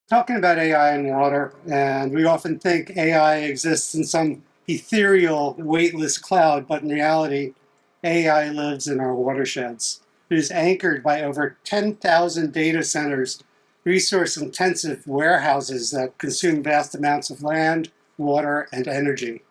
Talking about AI and water, and we often think AI exists in some ethereal, weightless cloud, but in reality, AI lives in our watersheds. It is anchored by over 10,000 data centers, resource-intensive warehouses that consume vast amounts of land, water, and energy.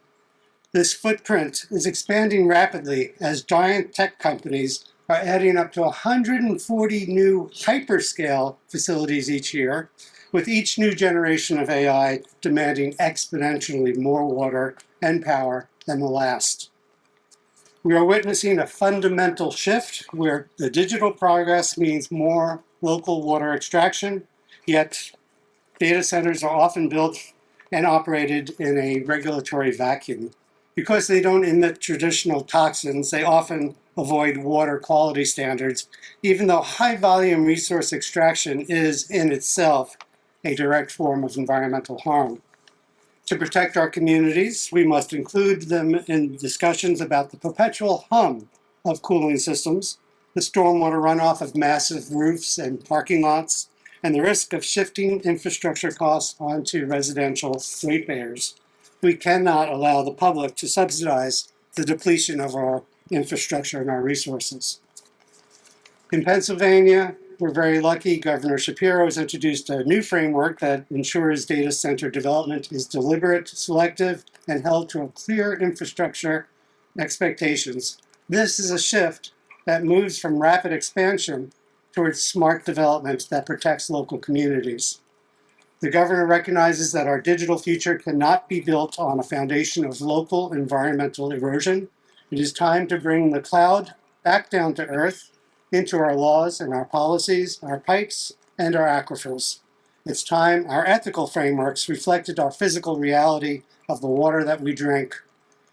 This footprint is expanding rapidly as giant tech companies are adding up to 140 new hyperscale facilities each year, with each new generation of AI demanding exponentially more water and power than the last. We are witnessing a fundamental shift where the digital progress means more local water extraction, yet data centers are often built and operated in a regulatory vacuum. Because they don't emit traditional toxins, they often avoid water quality standards, even though high volume resource extraction is in itself a direct form of environmental harm. To protect our communities, we must include them in discussions about the perpetual hum of cooling systems, the stormwater runoff of massive roofs and parking lots, and the risk of shifting infrastructure costs onto residential ratepayers. We cannot allow the public to subsidize the depletion of our infrastructure and our resources. In Pennsylvania, we're very lucky. Governor Shapiro has introduced a new framework that ensures data center development is deliberate, selective, and held to a clear infrastructure expectations. This is a shift that moves from rapid expansion towards smart development that protects local communities. The governor recognizes that our digital future cannot be built on a foundation of local environmental erosion. It is time to bring the cloud back down to earth into our laws and our policies, our pipes, and our aquifers. It's time our ethical frameworks reflected our physical reality of the water that we drink.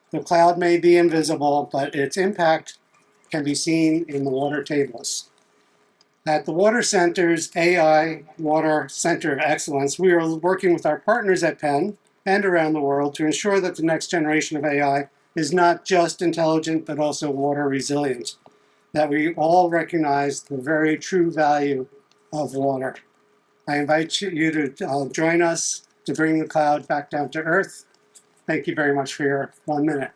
The cloud may be invisible, but its impact can be seen in the water tables. At the Water Center's AI Water Center of Excellence, we are working with our partners at Penn and around the world to ensure that the next generation of AI is not just intelligent, but also water resilient, that we all recognize the very true value of water. I invite you to join us to bring the cloud back down to earth. Thank you very much for your 1 minute.